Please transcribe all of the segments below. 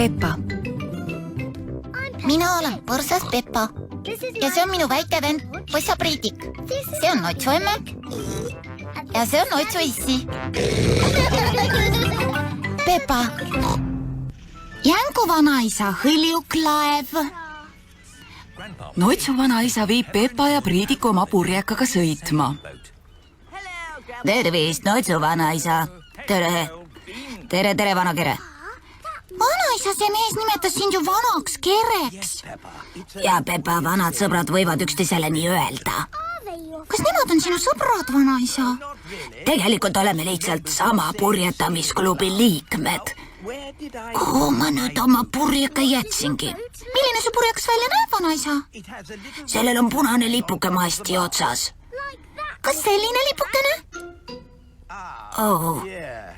Peppa. Mina olen põrsas Peppa ja see on minu väike vend Põssa Priidik. See on Otsu emme ja see on Otsu issi. Peppa. Jänku vanaisa hõljuklaev. Notsu vanaisa viib Peppa ja Priidiku oma purjekaga sõitma. Tervist, Notsu vanaisa. Tere, vanakere. Vanaisa, see mees nimetas sind ju vanaks kereks. Ja Peppa, vanad sõbrad võivad üksteisele nii öelda. Kas nemad on sinu sõbrad, vanaisa? Tegelikult oleme lihtsalt sama purjetamisklubi liikmed. Kuhu ma nüüd oma purjeka jätsingi? Milline see purjekas välja näeb, vanaisa? Sellel on punane lipuke masti otsas. Kas selline lipukene?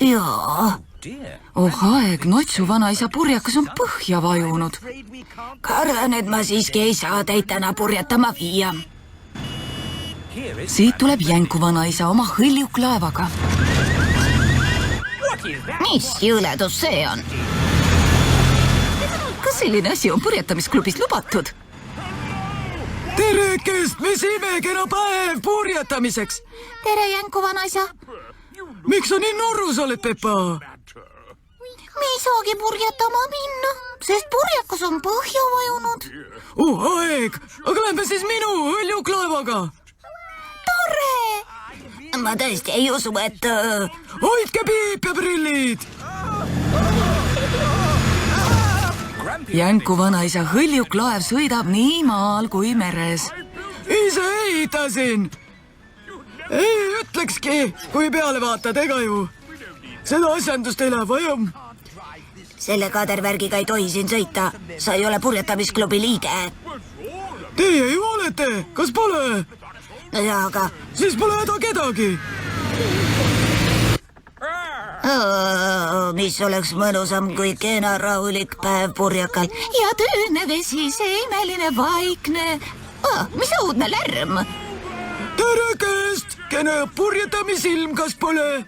Jaa. Aeg, Notsu vanaisa purjekas on põhja vajunud. Kardan, et ma siiski ei saa teid täna purjetama viia. Siit tuleb Jänku vanaisa oma hõljuklaevaga. Mis jõledus see on? Kas selline asi on purjetamisklubis lubatud? Terekest, mis imekena päev purjetamiseks! Tere, Jänku vanaisa! Miks sa nii norus oled, Peppa? Me ei saagi purjetama minna, sest purjekas on põhja vajunud. Aeg, aga lähme siis minu hõljuklaevaga. Tore! Ma tõesti ei usu, et... Hoidke piip ja prillid! Jänku vanaisa hõljuklaev sõidab nii maal kui meres. Ise ehitasin! Ei ütlekski, kui peale vaatad, ega ju. Seda asjandust ei lähe vaja. Selle kadervärgiga ei tohi siin sõita. Sa ei ole purjetamisklubi liige. Teie ju olete, kas pole? Ja, aga... Siis pole häda kedagi. Mis oleks mõnusam kui kena rahulik päev purjekal. Ja tüüne vesi, see imeline vaikne. Mis õudne lärm. Terekest, kena purjetamisilm, kas pole?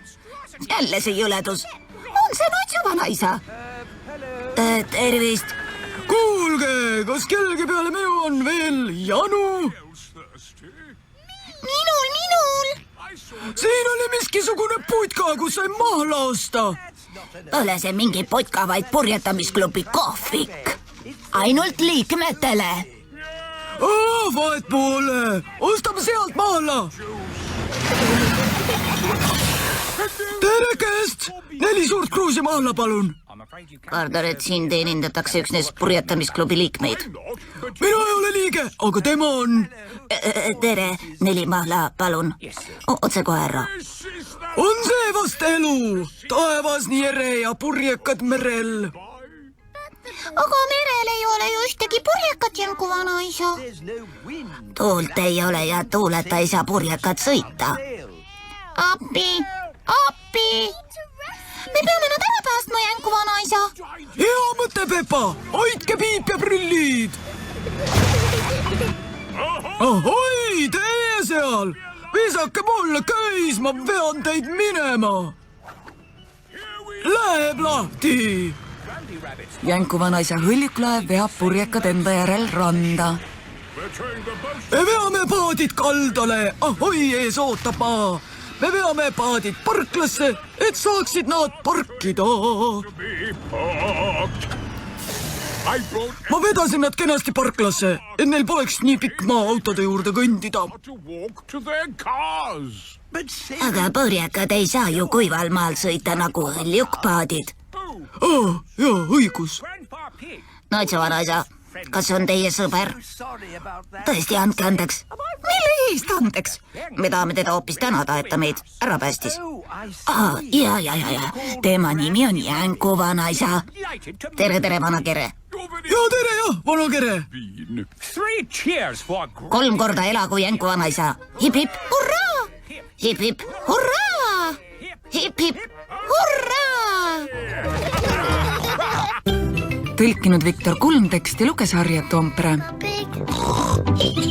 Jälle see jõledus. On see Notsu vanaisa? Tervist. Kuulge, kas kellegi peale minu on veel janu? Minul. Siin oli miskisugune putka, kus sai mahla osta. Pole see mingi putka, vaid purjetamisklubi kohvik. Ainult liikmetele. Vahet pole. Ostame sealt mahla. Terekest, 4 suurt kruusi mahla, palun. Kardan, et siin teenindatakse üksnes purjetamisklubi liikmeid. Mina ei ole liige, aga tema on. Tere, 4 mahla, palun. Otse kohe ära. On see vast elu. Taevas nii ere ja purjekad merel. Aga merel ei ole ju ühtegi purjekat, Jänku vanaisa. Tuult ei ole ja tuuleta ei saa purjekat sõita. Appi! Me peame nad ära päästma, Jänku vanaisa. Hea mõte, Peppa. Hoidke piip ja prillid. Ahoi, teie seal. Visake mulle köis, ma vean teid minema. Läheb lahti. Jänku vanaisa hõljuklaev veab purjekad enda järel randa. Me veame paadid kaldale. Ahoi, ees ootab maa. Me veame paadid parklasse, et saaksid nad parkida. Ma vedasin nad kenasti parklasse, et neil poleks nii pikk maa autode juurde kõndida. Aga purjekad ei saa ju kuival maal sõita nagu hõljukpaadid. Jaa, õigus. Notsu vanaisa, kas on teie sõber? Tõesti, andke andeks. Mille eest andeks? Me tahame teda hoopis tänada, et ta meid ära päästis. Ja. Tema nimi on Jänku vanaisa. Tere, vanakere. Tere, vanakere. 3 korda elagu Jänku vanaisa. Hip-hip, hurraa! Hip-hip, hurraa! Hip-hip, hurraa! Tõlkinud Viktor Kulm, teksti luges Harje Toompere. Peppa Pig.